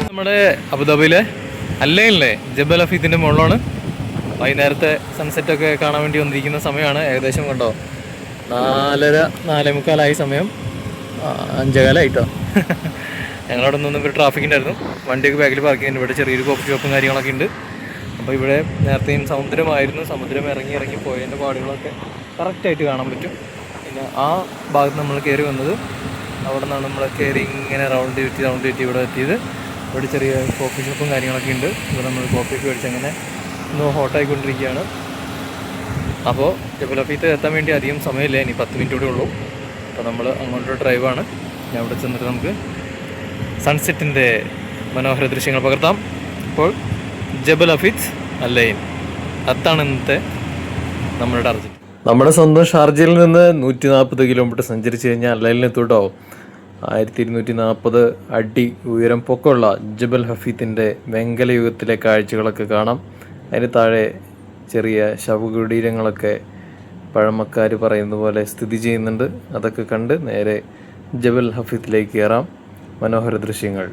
നമ്മുടെ അബുദാബിയിലെ അല്ലയിലെ ജബൽ ഹഫീദിൻ്റെ മുകളിലാണ് വൈകുന്നേരത്തെ സൺസെറ്റൊക്കെ കാണാൻ വേണ്ടി വന്നിരിക്കുന്ന സമയമാണ്. ഏകദേശം കണ്ടോ 4:45 സമയം, 5:15 ഞങ്ങളവിടെ നിന്നൊന്നും ഒരു ട്രാഫിക് ഉണ്ടായിരുന്നു. വണ്ടിയൊക്കെ ബാക്കിൽ പാർക്ക് ചെയ്യുന്നുണ്ട്. ഇവിടെ ചെറിയൊരു കോഫി ഷോപ്പും കാര്യങ്ങളൊക്കെ ഉണ്ട്. അപ്പോൾ ഇവിടെ നേരത്തെയും സമുദ്രമായിരുന്നു. സമുദ്രം ഇറങ്ങി പോയതിൻ്റെ പാടുകളൊക്കെ കറക്റ്റായിട്ട് കാണാൻ പറ്റും. പിന്നെ ആ ഭാഗത്ത് നമ്മൾ കയറി വന്നത്, അവിടെ നിന്നാണ് നമ്മൾ കയറി ഇങ്ങനെ റൗണ്ട് ചുറ്റി ഇവിടെ എത്തിയത്. ഇവിടെ ചെറിയ കോഫി ഷോപ്പും കാര്യങ്ങളൊക്കെ ഉണ്ട്. ഇവിടെ നമ്മൾ കോഫിയൊക്കെ മേടിച്ച് അങ്ങനെ ഒന്ന് ഹോട്ടായിക്കൊണ്ടിരിക്കുകയാണ്. അപ്പോൾ ജബൽ ഹഫീദ് എത്താൻ വേണ്ടി അധികം സമയമില്ല, ഇനി 10 മിനിറ്റ് കൂടെ ഉള്ളൂ. അപ്പോൾ നമ്മൾ അങ്ങോട്ടൊരു ഡ്രൈവാണ്. ഞാൻ അവിടെ ചെന്നിട്ട് നമുക്ക് സൺസെറ്റിൻ്റെ മനോഹര ദൃശ്യങ്ങൾ പകർത്താം. ഇപ്പോൾ ജബൽ ഹഫീദ് അല്ലൈൻ, അതാണ് ഇന്നത്തെ നമ്മുടെ ടാർജറ്റ്. നമ്മുടെ സ്വന്തം ഷാർജയിൽ നിന്ന് 140 കിലോമീറ്റർ സഞ്ചരിച്ച് കഴിഞ്ഞാൽ അല്ലൈനിലെത്തൂട്ടോ. 1240 അടി ഉയരം പൊക്കമുള്ള ജബൽ ഹഫീദിൻ്റെ വെങ്കല യുഗത്തിലെ കാഴ്ചകളൊക്കെ കാണാം. അതിന് താഴെ ചെറിയ ശവകുടീരങ്ങളൊക്കെ പഴമക്കാർ പറയുന്ന പോലെ സ്ഥിതി ചെയ്യുന്നുണ്ട്. അതൊക്കെ കണ്ട് നേരെ ജബൽ ഹഫീദിലേക്ക് കയറാം. മനോഹര ദൃശ്യങ്ങൾ.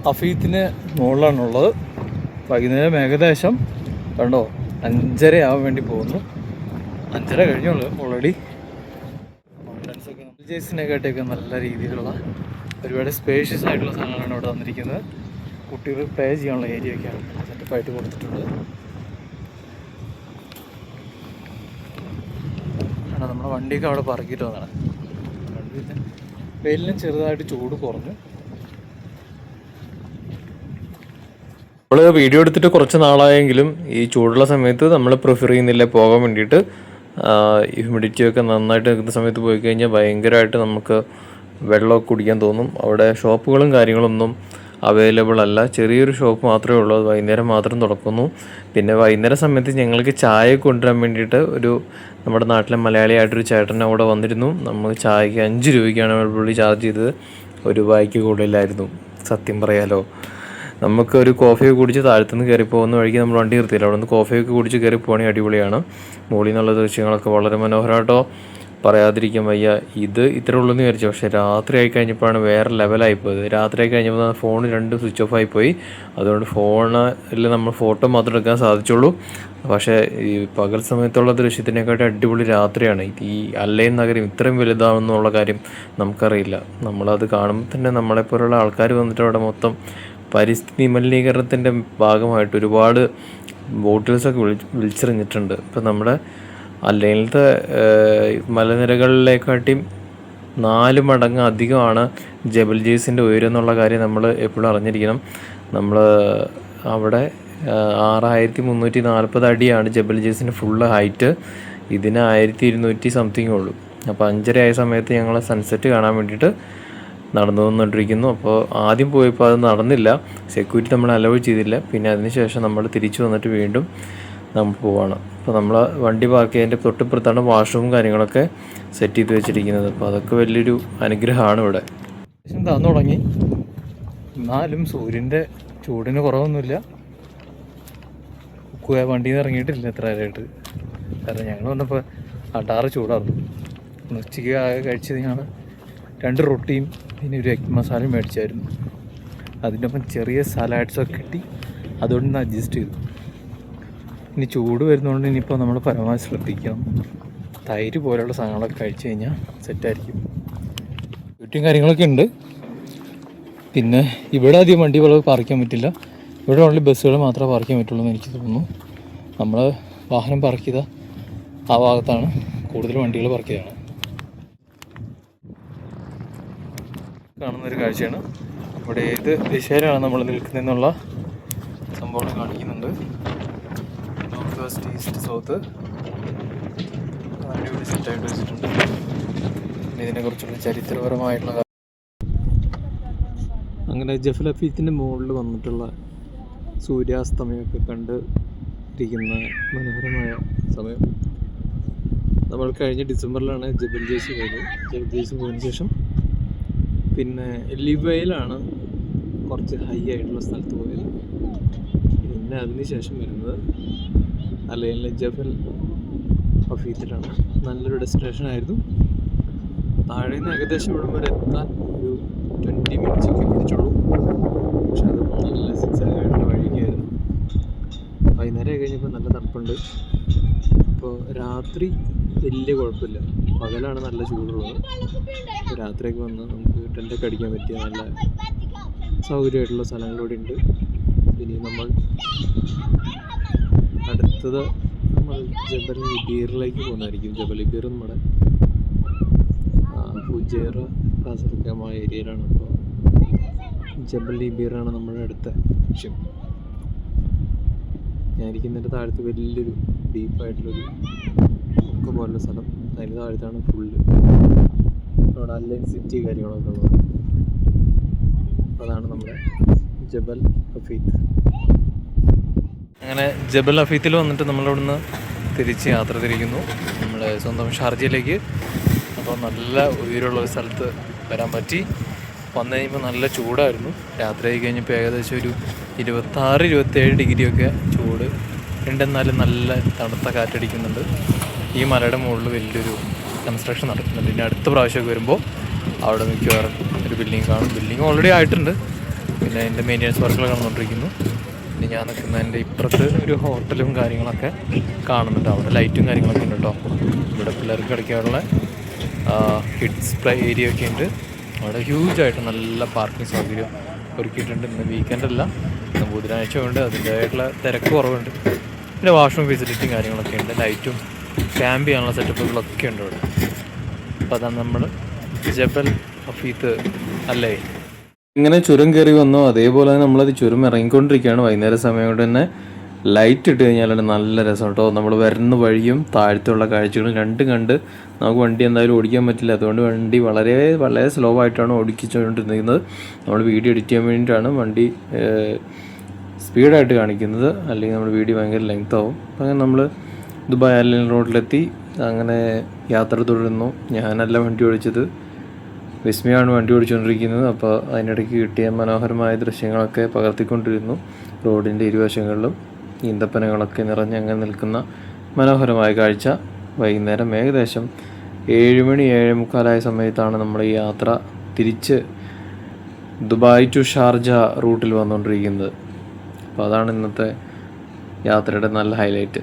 ഹഫീദിന് മുകളിലാണുള്ളത്. വൈകുന്നേരം ഏകദേശം കണ്ടോ 5:30 ആവാൻ വേണ്ടി പോകുന്നു. 5:30 കഴിഞ്ഞുള്ളൂ ഓൾറെഡി. മൗണ്ടൻസൊക്കെ ജേസിനെക്കാട്ടിയൊക്കെ നല്ല രീതിയിലുള്ള ഒരുപാട് സ്പേഷ്യസ് ആയിട്ടുള്ള സാധനങ്ങളാണ് ഇവിടെ വന്നിരിക്കുന്നത്. കുട്ടികൾ പ്ലേ ചെയ്യാനുള്ള ഏരിയയൊക്കെയാണ് സെറ്റപ്പായിട്ട് കൊടുത്തിട്ടുള്ളത്. നമ്മുടെ വണ്ടിയൊക്കെ അവിടെ പറക്കിയിട്ട് വന്നതാണ്. വെയിലിന് ചെറുതായിട്ട് ചൂട് കുറഞ്ഞു. നമ്മൾ വീഡിയോ എടുത്തിട്ട് കുറച്ച് നാളായെങ്കിലും ഈ ചൂടുള്ള സമയത്ത് നമ്മൾ പ്രിഫർ ചെയ്യുന്നില്ല പോകാൻ വേണ്ടിയിട്ട്. ഹ്യൂമിഡിറ്റിയൊക്കെ നന്നായിട്ട് നിൽക്കുന്ന സമയത്ത് പോയി കഴിഞ്ഞാൽ ഭയങ്കരമായിട്ട് നമുക്ക് വെള്ളമൊക്കെ കുടിക്കാൻ തോന്നും. അവിടെ ഷോപ്പുകളും കാര്യങ്ങളൊന്നും അവൈലബിൾ അല്ല. ചെറിയൊരു ഷോപ്പ് മാത്രമേ ഉള്ളൂ. അത് വൈകുന്നേരം മാത്രം തുറക്കുന്നു. പിന്നെ വൈകുന്നേരം സമയത്ത് ഞങ്ങൾക്ക് ചായ കൊണ്ടുവരാൻ വേണ്ടിയിട്ട് നമ്മുടെ നാട്ടിലെ മലയാളിയായിട്ടൊരു ചേട്ടൻ അവിടെ വന്നിരുന്നു. നമ്മൾ ചായക്ക് 5 രൂപയ്ക്കാണ് പുള്ളി ചാർജ് ചെയ്തത്. ₹1 കൂടുതലായിരുന്നു സത്യം പറയാലോ. നമുക്കൊരു കോഫിയൊക്കെ കുടിച്ച് താഴത്തുനിന്ന് കയറി പോകുന്ന വഴിക്ക് നമ്മൾ വണ്ടി നിർത്തിയില്ല. അവിടെ നിന്ന് കോഫിയൊക്കെ കുടിച്ച് കയറി പോകണമെങ്കിൽ അടിപൊളിയാണ്. മുകളിൽ നിന്നുള്ള ദൃശ്യങ്ങളൊക്കെ വളരെ മനോഹരമായിട്ടോ, പറയാതിരിക്കാൻ വയ്യ. ഇത് ഇത്ര ഉള്ളൂന്ന് വിചാരിച്ചു. പക്ഷേ രാത്രി ആയി കഴിഞ്ഞപ്പോഴാണ് വേറെ ലെവലായിപ്പോയത്. രാത്രി ആയി കഴിഞ്ഞപ്പോൾ ഫോൺ 2 സ്വിച്ച് ഓഫ് ആയിപ്പോയി. അതുകൊണ്ട് ഫോണിൽ നമ്മൾ ഫോട്ടോ മാത്രം എടുക്കാൻ സാധിച്ചുള്ളൂ. പക്ഷേ ഈ പകൽ സമയത്തുള്ള ദൃശ്യത്തിനെക്കാട്ടി അടിപൊളി രാത്രിയാണ്. ഈ അല്ലൈൻ നഗരം ഇത്രയും വലുതാണെന്നുള്ള കാര്യം നമുക്കറിയില്ല. നമ്മളത് കാണുമ്പോൾ തന്നെ നമ്മളെപ്പോലുള്ള ആൾക്കാർ വന്നിട്ട് അവിടെ മൊത്തം പരിസ്ഥിതി മലിനീകരണത്തിൻ്റെ ഭാഗമായിട്ട് ഒരുപാട് ബോട്ടിൽസൊക്കെ വിളിച്ചെറിഞ്ഞിട്ടുണ്ട്. ഇപ്പം നമ്മുടെ അല്ലൈനിലത്തെ മലനിരകളിലേക്കാട്ടിയും 4 മടങ്ങ് അധികമാണ് ജബൽ ജെയ്സിൻ്റെ ഉയരം എന്നുള്ള കാര്യം നമ്മൾ എപ്പോഴും അറിഞ്ഞിരിക്കണം. നമ്മൾ അവിടെ 6340 അടിയാണ് ജബൽ ജെയ്സിൻ്റെ ഫുള്ള് ഹൈറ്റ്. ഇതിന് 1200 സംതിങ് ഉള്ളൂ. അപ്പോൾ 5:30 ആയ സമയത്ത് ഞങ്ങൾ സൺസെറ്റ് കാണാൻ വേണ്ടിയിട്ട് നടന്നു വന്നുകൊണ്ടിരിക്കുന്നു. അപ്പോൾ ആദ്യം പോയപ്പോൾ അത് നടന്നില്ല, സെക്യൂരിറ്റി നമ്മൾ അലൗ ചെയ്തില്ല. പിന്നെ അതിനുശേഷം നമ്മൾ തിരിച്ചു വന്നിട്ട് വീണ്ടും നമ്മൾ പോവാണ്. അപ്പോൾ നമ്മൾ വണ്ടി പാർക്ക് ചെയ്തതിൻ്റെ തൊട്ടിപ്പുറത്താണ് വാഷ്റൂമും കാര്യങ്ങളൊക്കെ സെറ്റ് ചെയ്ത് വെച്ചിരിക്കുന്നത്. അപ്പോൾ അതൊക്കെ വലിയൊരു അനുഗ്രഹമാണ് ഇവിടെ. ഏകദേശം താന്നു തുടങ്ങി. എന്നാലും സൂര്യൻ്റെ ചൂടിന് കുറവൊന്നുമില്ല. വണ്ടിയിൽ നിന്ന് ഇറങ്ങിയിട്ടില്ല എത്ര നേരമായിട്ട്. കാരണം ഞങ്ങൾ വന്നപ്പോൾ അടാറ് ചൂടായിരുന്നു. ഉച്ചയ്ക്ക് ആകെ കഴിച്ചത് ഞങ്ങൾ 2 റൊട്ടിയും പിന്നെ ഒരു എഗ് മസാലയും മേടിച്ചായിരുന്നു. അതിൻ്റെ ഒപ്പം ചെറിയ സലാഡ്സൊക്കെ കിട്ടി. അതുകൊണ്ട് അഡ്ജസ്റ്റ് ചെയ്തു. ഇനി ചൂട് വരുന്നതുകൊണ്ട് ഇനിയിപ്പോൾ നമ്മൾ പരമാവധി ശ്രദ്ധിക്കണം. തൈര് പോലെയുള്ള സാധനങ്ങളൊക്കെ കഴിച്ച് കഴിഞ്ഞാൽ സെറ്റായിരിക്കും. ചുറ്റും കാര്യങ്ങളൊക്കെ ഉണ്ട്. പിന്നെ ഇവിടെ അധികം വണ്ടികൾ പാർക്ക് ചെയ്യാൻ പറ്റില്ല. ഇവിടെ ഓൺലി ബസ്സുകൾ മാത്രമേ പാർക്ക് ചെയ്യാൻ പറ്റുള്ളൂ എന്ന് എനിക്ക് തോന്നുന്നു. നമ്മൾ വാഹനം പാർക്ക് ചെയ്ത ആ ഭാഗത്താണ് കൂടുതൽ വണ്ടികൾ പാർക്ക് ചെയ്തതാണ്. കാണുന്നൊരു കാഴ്ചയാണ്. ഇവിടെ ഏത് ദിശയിലാണ് നമ്മൾ നിൽക്കുന്നതെന്നുള്ള സംഭവം കാണിക്കുന്നുണ്ട്. നോർത്ത് വെസ്റ്റ് ഈസ്റ്റ് സൗത്ത് അടിപൊളി സെറ്റായിട്ട് വെച്ചിട്ടുണ്ട്. ഇതിനെക്കുറിച്ചുള്ള ചരിത്രപരമായിട്ടുള്ള അങ്ങനെ ജബൽ ഹഫീദിൻ്റെ മുകളിൽ വന്നിട്ടുള്ള സൂര്യാസ്തമയമൊക്കെ കണ്ട് ഇരിക്കുന്ന മനോഹരമായ സമയം. നമ്മൾ കഴിഞ്ഞ ഡിസംബറിലാണ് ജബൽ ജെയ്സ് പോയത്. ജബൽ ജെയ്സ് പോയതിന് ശേഷം പിന്നെ ലിവയിലാണ് കുറച്ച് ഹൈ ആയിട്ടുള്ള സ്ഥലത്ത് പോയത്. പിന്നെ അതിന് ശേഷം വരുന്നത് അല്ലൈനിലെ ജബൽ ഹഫീദിലാണ്. നല്ലൊരു ഡെസ്റ്റിനേഷൻ ആയിരുന്നു. താഴെ നിന്ന് ഏകദേശം ഇവിടം വരെ എത്താൻ ഒരു 20 മിനിറ്റ് കഴിഞ്ഞപ്പോൾ നല്ല തണുപ്പുണ്ട്. അപ്പോൾ രാത്രി വലിയ കുഴപ്പമില്ല, പകലാണ് നല്ല ചൂടുള്ളത്. രാത്രിയൊക്കെ വന്ന് നമുക്ക് ടെൻ്റൊക്കെ അടിക്കാൻ പറ്റിയ നല്ല സൗകര്യമായിട്ടുള്ള സ്ഥലങ്ങളിലൂടെ ഉണ്ട്. ഇനി നമ്മൾ അടുത്തത് നമ്മൾ ജബൽ ഇബീറിലേക്ക് പോകുന്നതായിരിക്കും. ജബൽ ഇബീർ നമ്മുടെ ഫുജൈറ കാസർഗമായ ഏരിയയിലാണ്. അപ്പോൾ ജബൽ ഇബീറാണ് നമ്മുടെ അടുത്ത ലക്ഷ്യം. ഞാനിരിക്കുന്നതിൻ്റെ താഴത്ത് വലിയൊരു ഡീപ്പായിട്ടുള്ളൊരു ഒക്കെ പോലുള്ള സ്ഥലം, അതിന് താഴത്താണ് ഫുള്ള് അവിടെ അല്ലൈൻ സിറ്റി കാര്യങ്ങളൊക്കെ ഉള്ളത്. അപ്പോൾ അതാണ് നമ്മുടെ ജബൽ അഫീത്ത്. അങ്ങനെ ജബൽ അഫീത്തിൽ വന്നിട്ട് നമ്മളിവിടുന്ന് തിരിച്ച് യാത്ര തിരിക്കുന്നു നമ്മൾ സ്വന്തം ഷാർജയിലേക്ക്. അപ്പോൾ നല്ല ഉയരമുള്ള ഒരു സ്ഥലത്ത് വരാൻ പറ്റി. വന്നു കഴിയുമ്പോൾ നല്ല ചൂടായിരുന്നു. രാത്രി ആയി കഴിഞ്ഞപ്പോൾ ഏകദേശം ഒരു 26-27 ഡിഗ്രിയൊക്കെ ചൂട് ഉണ്ടെന്നാലും നല്ല തണുത്ത കാറ്റടിക്കുന്നുണ്ട്. ഈ മലയുടെ മുകളിൽ വലിയൊരു കൺസ്ട്രക്ഷൻ നടക്കുന്നുണ്ട്. ഇനി അടുത്ത പ്രാവശ്യമൊക്കെ വരുമ്പോൾ അവിടെ മിക്കവാറും ഒരു ബിൽഡിങ് കാണും. ബിൽഡിങ് ഓൾറെഡി ആയിട്ടുണ്ട്, പിന്നെ അതിൻ്റെ മെയിൻ്റെനൻസ് വർക്കുകൾ നടന്നുകൊണ്ടിരിക്കുന്നു. ഇനി ഞാൻ നിൽക്കുന്നതിൻ്റെ ഇപ്പുറത്ത് ഒരു ഹോട്ടലും കാര്യങ്ങളൊക്കെ കാണുന്നുണ്ട്. അവിടെ ലൈറ്റും കാര്യങ്ങളൊക്കെ ഉണ്ട് കേട്ടോ. ഇവിടെ പിള്ളേർക്ക് കളിക്കാനുള്ള കിഡ്സ് പ്ലേ ഏരിയ ഒക്കെ ഉണ്ട്. അവിടെ ഹ്യൂജായിട്ട് നല്ല പാർക്കിംഗ് സൗകര്യം ഒരുക്കിയിട്ടുണ്ട്. ഇന്ന് വീക്കെൻഡല്ല, ഇന്ന് ബുധനാഴ്ച കൊണ്ട് അതിൻ്റെതായിട്ടുള്ള തിരക്ക് കുറവുണ്ട്. പിന്നെ വാഷ്റൂം ഫെസിലിറ്റിയും കാര്യങ്ങളൊക്കെ ഉണ്ട്. ലൈറ്റും ക്യാമ്പ് ചെയ്യാനുള്ള സെറ്റപ്പുകളൊക്കെ ഉണ്ട് ഇവിടെ. അപ്പോൾ അതാണ് നമ്മൾ ജബൽ അഫീത്ത് അല്ലേ. ഇങ്ങനെ ചുരം കയറി വന്നു. അതേപോലെ തന്നെ നമ്മളത് ചുരം ഇറങ്ങിക്കൊണ്ടിരിക്കുകയാണ്. വൈകുന്നേര സമയം കൊണ്ട് തന്നെ ലൈറ്റ് ഇട്ട് കഴിഞ്ഞാലാണ് നല്ല രസം കേട്ടോ. നമ്മൾ വരുന്ന വഴിയും താഴത്തുള്ള കാഴ്ചകളും രണ്ടും കണ്ട് നമുക്ക് വണ്ടി എന്തായാലും ഓടിക്കാൻ പറ്റില്ല. അതുകൊണ്ട് വണ്ടി വളരെ വളരെ സ്ലോ ആയിട്ടാണ് ഓടിച്ചുകൊണ്ടിരിക്കുന്നത്. നമ്മൾ വീഡിയോ എഡിറ്റ് ചെയ്യാൻ വേണ്ടിയിട്ടാണ് വണ്ടി സ്പീഡായിട്ട് കാണിക്കുന്നത്, അല്ലെങ്കിൽ നമ്മുടെ വീഡിയോ ഭയങ്കര ലെങ്ത് ആവും. അങ്ങനെ നമ്മൾ ദുബായ് അലൈൻ റോഡിലെത്തി. അങ്ങനെ യാത്ര തുടരുന്നു. ഞാനല്ല വണ്ടി ഓടിച്ചത്, വിസ്മയാണ് വണ്ടി ഓടിച്ചുകൊണ്ടിരിക്കുന്നത്. അപ്പോൾ അതിനിടയ്ക്ക് കിട്ടിയ മനോഹരമായ ദൃശ്യങ്ങളൊക്കെ പകർത്തിക്കൊണ്ടിരുന്നു. റോഡിൻ്റെ ഇരുവശങ്ങളിലും ഈന്തപ്പനകളൊക്കെ നിറഞ്ഞ് അങ്ങനെ നിൽക്കുന്ന മനോഹരമായ കാഴ്ച. വൈകുന്നേരം ഏകദേശം 7 മണി 7:45 സമയത്താണ് നമ്മൾ ഈ യാത്ര തിരിച്ച് ദുബായ് ടു ഷാർജ റൂട്ടിൽ വന്നുകൊണ്ടിരിക്കുന്നത്. അപ്പോൾ അതാണ് ഇന്നത്തെ യാത്രയുടെ നല്ല ഹൈലൈറ്റ്.